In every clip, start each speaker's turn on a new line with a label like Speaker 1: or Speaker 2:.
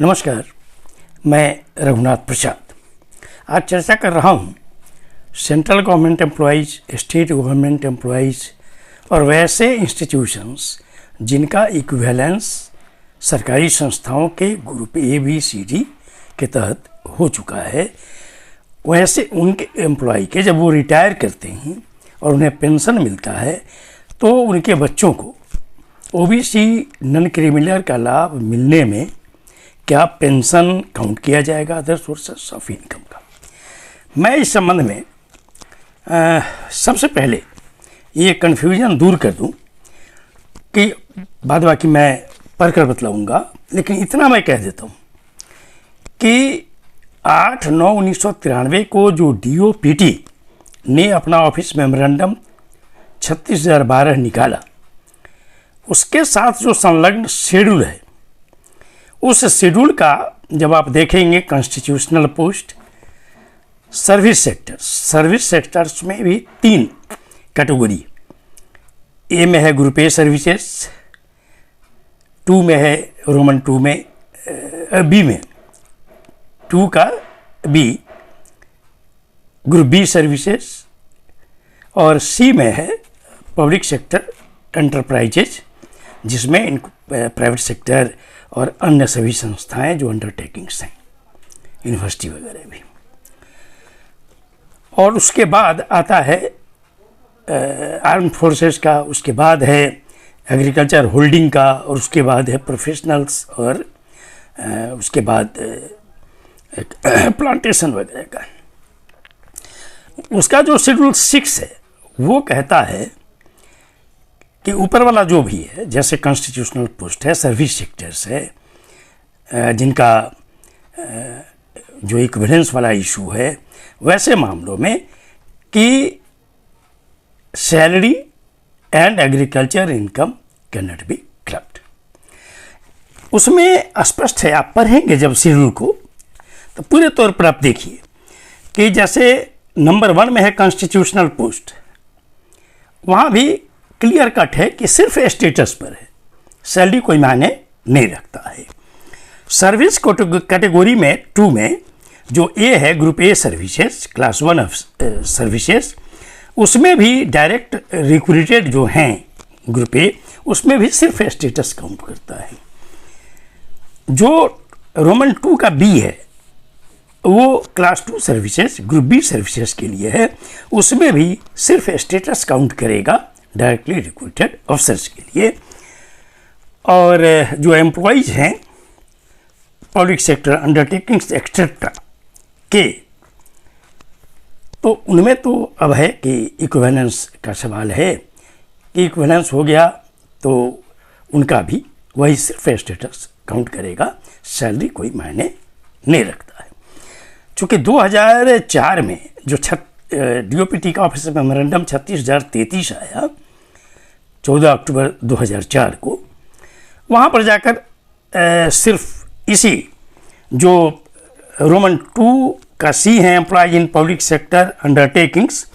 Speaker 1: नमस्कार, मैं रघुनाथ प्रसाद आज चर्चा कर रहा हूँ central government employees, state government employees और वैसे इंस्टीट्यूशंस जिनका इक्विवेलेंस सरकारी संस्थाओं के ग्रुप ABCD के तहत हो चुका है। वैसे उनके एम्प्लॉय के जब वो रिटायर करते हैं और उन्हें पेंशन मिलता है तो उनके बच्चों को OBC नॉन क्रिमिनल का लाभ मिलने में क्या पेंशन काउंट किया जाएगा अदर सोर्सेस ऑफ इनकम का। मैं इस संबंध में सबसे पहले ये कन्फ्यूजन दूर कर दूं कि बाद बाकी मैं पढ़ कर बतलाऊँगा, लेकिन इतना मैं कह देता हूँ कि 8/9/1993 को जो DOPT ने अपना ऑफिस मेमोरेंडम 36/12 निकाला, उसके साथ जो संलग्न शेड्यूल है, उस शेड्यूल का जब आप देखेंगे कॉन्स्टिट्यूशनल पोस्ट, सर्विस सेक्टर्स में भी 3 कैटेगरी, ए में है ग्रुप A सर्विसेज, 2 में है रोमन 2 में बी में 2 का बी ग्रुप B सर्विसेज और C में है पब्लिक सेक्टर एंटरप्राइजेज, जिसमें प्राइवेट सेक्टर और अन्य सभी संस्थाएं जो अंडरटेकिंग्स हैं, यूनिवर्सिटी वगैरह भी। और उसके बाद आता है आर्म फोर्सेस का, उसके बाद है एग्रीकल्चर होल्डिंग का, और उसके बाद है प्रोफेशनल्स, और उसके बाद प्लांटेशन वगैरह का। उसका जो शेड्यूल 6 है वो कहता है कि ऊपर वाला जो भी है, जैसे कॉन्स्टिट्यूशनल पोस्ट है, सर्विस सेक्टर्स है, जिनका जो इक्विवेलेंस वाला इशू है, वैसे मामलों में कि salary and agriculture income can not be clubbed. उसमें स्पष्ट है, आप पढ़ेंगे जब शेड्यूल को तो पूरे तौर पर आप देखिए कि जैसे नंबर 1 में है कॉन्स्टिट्यूशनल पोस्ट, वहाँ भी क्लियर कट है कि सिर्फ स्टेटस पर है, सैलरी कोई मायने नहीं रखता है। सर्विस कैटेगरी में 2 में जो ए है group A services, class 1 of services, उसमें भी डायरेक्ट रिक्रूटेड जो हैं ग्रुप A, उसमें भी सिर्फ स्टेटस काउंट करता है। जो रोमन 2 का B है वो class 2 services group B services के लिए है, उसमें भी सिर्फ स्टेटस काउंट करेगा डायरेक्टली रिक्रूटेड ऑफिसर्स के लिए। और जो एम्प्लॉइज हैं पब्लिक सेक्टर अंडरटेकिंग्स एक्सेट्रा के, तो उनमें तो अब है कि इक्विवेलेंस का सवाल है कि इक्विवेलेंस हो गया तो उनका भी वही सिर्फ स्टेटस काउंट करेगा, सैलरी कोई मायने नहीं रखता है। चूँकि 2004 में जो DOPT का ऑफिस मेमोरेंडम 36/33 आया 14 अक्टूबर 2004 को, वहाँ पर जाकर सिर्फ इसी जो रोमन 2 का C है employ in public sector undertakings,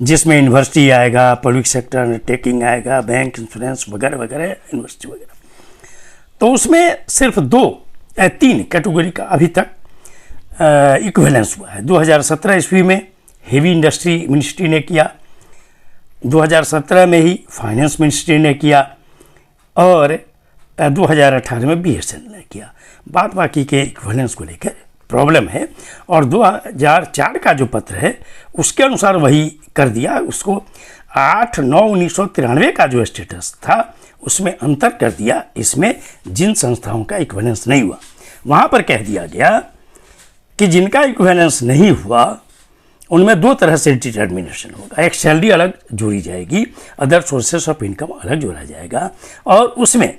Speaker 1: जिसमें यूनिवर्सिटी आएगा, पब्लिक सेक्टर अंडरटेकिंग आएगा, बैंक, इंश्योरेंस वगैरह वगैरह, यूनिवर्सिटी वगैरह, तो उसमें सिर्फ 3 कैटेगरी का अभी तक इक्विवेलेंस हुआ है। 2017 ईस्वी में हेवी इंडस्ट्री मिनिस्ट्री ने किया, 2017 में ही फाइनेंस मिनिस्ट्री ने किया, और 2018 में BSN ने किया। बाद बाकी के इक्विवेलेंस को लेकर प्रॉब्लम है, और 2004 का जो पत्र है उसके अनुसार वही कर दिया। उसको 8/9/1993 का जो स्टेटस था उसमें अंतर कर दिया। इसमें जिन संस्थाओं का इक्विवेलेंस नहीं हुआ, वहाँ पर कह दिया गया कि जिनका इक्विवेलेंस नहीं हुआ उनमें 2 तरह से डिटर्मिनेशन होगा। एक सैलरी अलग जोड़ी जाएगी, अदर सोर्सेस ऑफ इनकम अलग जोड़ा जाएगा, और उसमें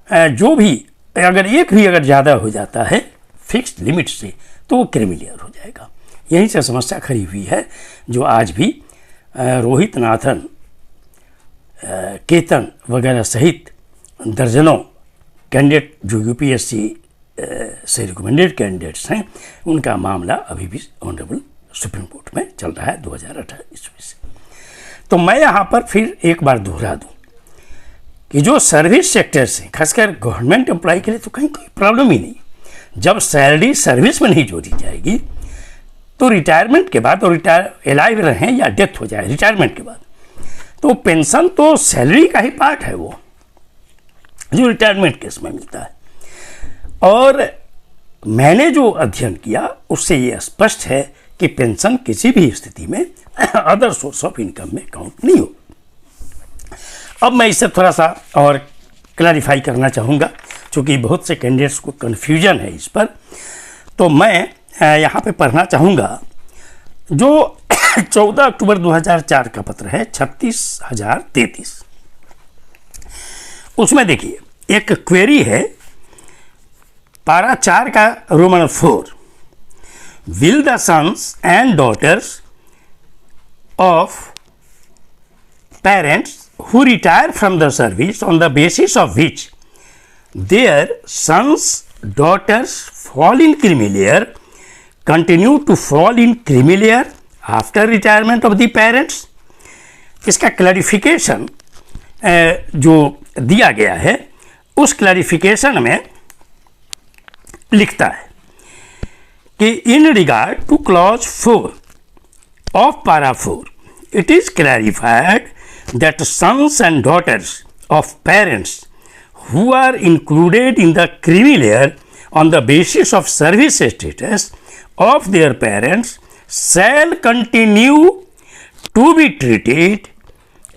Speaker 1: जो भी अगर एक भी अगर ज़्यादा हो जाता है फिक्स्ड लिमिट से तो वो क्रिमिनल हो जाएगा। यहीं से समस्या खड़ी हुई है, जो आज भी रोहित नाथन, केतन वगैरह सहित दर्जनों कैंडिडेट जो UPSC से रिकमेंडेड कैंडिडेट्स हैं, उनका मामला अभी भी ऑनरेबल सुप्रीम कोर्ट में चल रहा है 2018 ईस्वी से। तो मैं यहाँ पर फिर एक बार दोहरा दूँ कि जो सर्विस सेक्टर से, खासकर गवर्नमेंट एम्प्लॉय के लिए तो कहीं कोई प्रॉब्लम ही नहीं। जब सैलरी सर्विस में नहीं जोड़ी जाएगी तो रिटायरमेंट के बाद, और एलाइव रहें या डेथ हो जाए रिटायरमेंट के बाद, तो पेंशन तो सैलरी का ही पार्ट है, वो जो रिटायरमेंट केस में मिलता है। और मैंने जो अध्ययन किया उससे ये स्पष्ट है कि पेंशन किसी भी स्थिति में अदर सोर्स ऑफ इनकम में काउंट नहीं हो। अब मैं इसे थोड़ा सा और क्लैरिफाई करना चाहूँगा, क्योंकि बहुत से कैंडिडेट्स को कन्फ्यूजन है इस पर। तो मैं यहाँ पे पढ़ना चाहूँगा जो 14 अक्टूबर 2004 का पत्र है 36,033। उसमें देखिए एक क्वेरी है, पारा 4 का Roman 4, will the sons and daughters of parents who retire from the service on the basis of which their sons, daughters fall in creamy layer continue to fall in creamy layer after retirement of the parents। इसका clarification जो दिया गया है उस clarification में लिखता है कि in regard two clause 4 of para 4, it is clarified that sons and daughters of parents who are included in the creamy layer on the basis of service status of their parents shall continue to be treated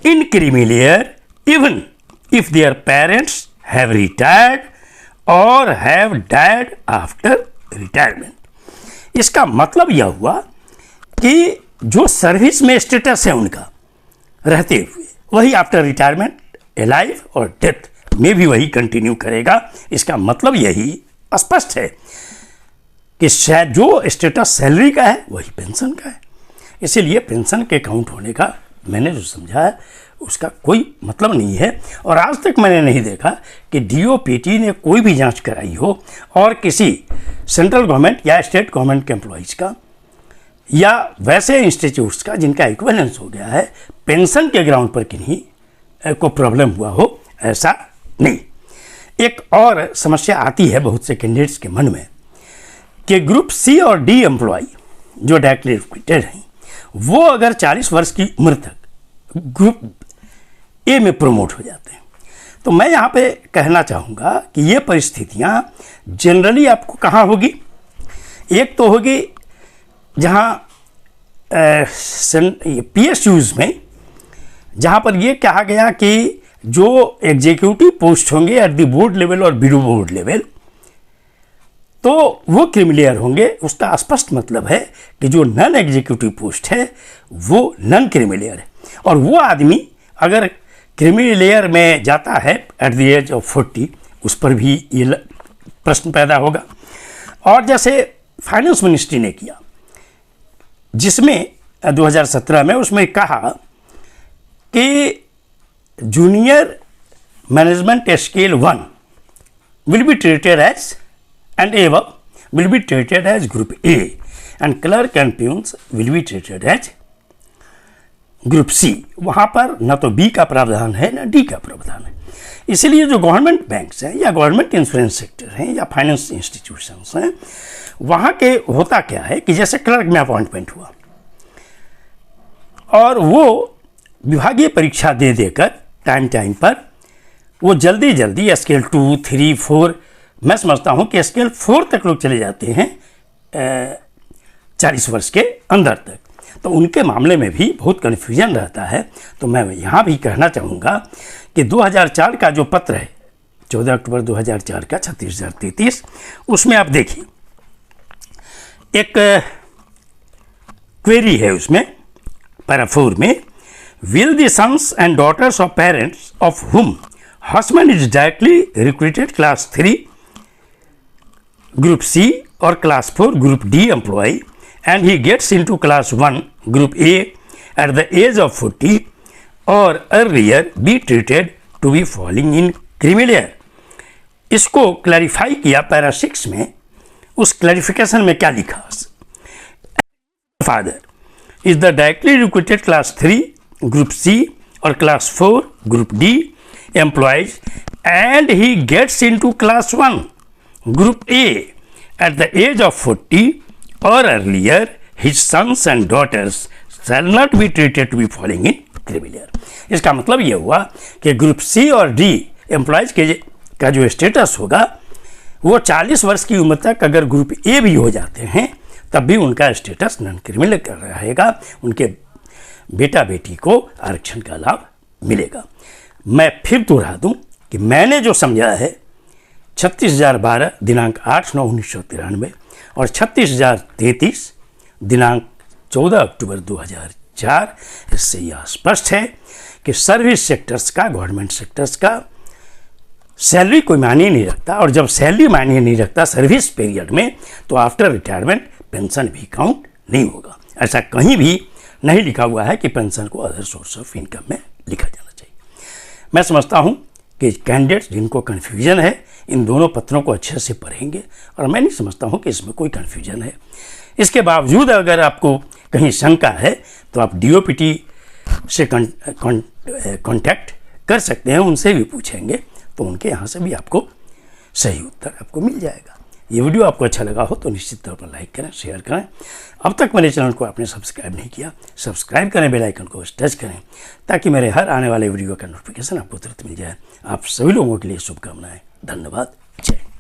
Speaker 1: in creamy layer even if their parents have retired or have died after retirement। इसका मतलब यह हुआ कि जो service में status है उनका रहते हुए, वही आफ्टर रिटायरमेंट, एलाइव और डेथ में भी वही कंटिन्यू करेगा। इसका मतलब यही स्पष्ट है कि शायद जो स्टेटस सैलरी का है वही पेंशन का है। इसीलिए पेंशन के काउंट होने का मैंने जो समझा है उसका कोई मतलब नहीं है। और आज तक मैंने नहीं देखा कि डीओपीटी ने कोई भी जांच कराई हो और किसी सेंट्रल गवर्नमेंट या स्टेट गवर्नमेंट के एम्प्लॉइज़ का या वैसे इंस्टीट्यूट्स का जिनका इक्विवेलेंस हो गया है पेंशन के ग्राउंड पर किन्हीं को प्रॉब्लम हुआ हो, ऐसा नहीं। एक और समस्या आती है बहुत से कैंडिडेट्स के मन में कि ग्रुप सी और डी एम्प्लॉय जो डायरेक्टली रिक्रूटेड हैं वो अगर 40 वर्ष की उम्र तक ग्रुप ए में प्रमोट हो जाते हैं, तो मैं यहाँ पे कहना चाहूँगा कि ये परिस्थितियाँ जनरली आपको कहाँ होगी। एक तो होगी जहाँ PSUs में, जहाँ पर ये कहा गया कि जो एग्जीक्यूटिव पोस्ट होंगे एट द बोर्ड लेवल और बिलो बोर्ड लेवल, तो वो क्रीमी लेयर होंगे। उसका स्पष्ट मतलब है कि जो नॉन एग्जीक्यूटिव पोस्ट है वो नॉन क्रीमी लेयर है। और वो आदमी अगर क्रीमी लेयर में जाता है एट द एज ऑफ 40, उस पर भी ये प्रश्न पैदा होगा। और जैसे फाइनेंस मिनिस्ट्री ने किया जिसमें 2017 में उसमें कहा कि junior management scale 1 will be treated as and above will be treated as group A and clerk and peons will be treated as group C. वहाँ पर न तो बी का प्रावधान है न डी का प्रावधान है। इसीलिए जो गवर्नमेंट बैंक्स हैं या गवर्नमेंट इंश्योरेंस सेक्टर हैं या फाइनेंस इंस्टीट्यूशंस हैं, वहाँ के होता क्या है कि जैसे क्लर्क में अपॉइंटमेंट हुआ और वो विभागीय परीक्षा दे देकर टाइम पर वो जल्दी जल्दी स्केल 2, 3, 4, मैं समझता हूँ कि स्केल 4 तक लोग चले जाते हैं 40 वर्ष के अंदर तक। तो उनके मामले में भी बहुत कन्फ्यूजन रहता है। तो मैं यहाँ भी कहना चाहूँगा कि 2004 का जो पत्र है 14 अक्टूबर 2004 का 36,033, उसमें आप देखिए एक क्वेरी है उसमें पैरा 4 में, will the sons and daughters of parents of whom husband is directly recruited class 3 group C और class 4 group D employ and he gets into class 1 group A at the age of 40 or earlier be treated to be falling in creamy layer। इसको clarify किया para 6 में। उस clarification में क्या लिखा, father is the directly recruited class 3 group C or class 4 group D employees and he gets into class 1 group A at the age of 40 or earlier, his sons and daughters shall not be treated to be falling in criminal. इसका मतलब ये हुआ कि group C और D employees का जो status होगा वो 40 वर्ष की उम्र तक अगर ग्रुप ए भी हो जाते हैं तब भी उनका स्टेटस नॉन क्रिमिनल रहेगा, उनके बेटा बेटी को आरक्षण का लाभ मिलेगा। मैं फिर दोहरा दूं कि मैंने जो समझा है 36,012 दिनांक 8/9/1993 और 36,033 दिनांक 14 अक्टूबर 2004, इससे यह स्पष्ट है कि सर्विस सेक्टर्स का, गवर्नमेंट सेक्टर्स का सैलरी कोई मायने नहीं रखता, और जब सैलरी मायने नहीं रखता सर्विस पीरियड में, तो आफ्टर रिटायरमेंट पेंशन भी काउंट नहीं होगा। ऐसा कहीं भी नहीं लिखा हुआ है कि पेंशन को अदर सोर्स ऑफ इनकम में लिखा जाना चाहिए। मैं समझता हूं कि कैंडिडेट्स जिनको कन्फ्यूजन है इन दोनों पत्रों को अच्छे से पढ़ेंगे, और मैं नहीं समझता हूं कि इसमें कोई कन्फ्यूजन है। इसके बावजूद अगर आपको कहीं शंका है तो आप DOPT से कॉन्टैक्ट कर सकते हैं, उनसे भी पूछेंगे तो उनके यहाँ से भी आपको सही उत्तर आपको मिल जाएगा। ये वीडियो आपको अच्छा लगा हो तो निश्चित तौर पर लाइक करें, शेयर करें। अब तक मेरे चैनल को आपने सब्सक्राइब नहीं किया, सब्सक्राइब करें, बेल आइकन को टच करें ताकि मेरे हर आने वाले वीडियो का नोटिफिकेशन आपको तुरंत मिल जाए। आप सभी लोगों के लिए शुभकामनाएं। धन्यवाद। जय।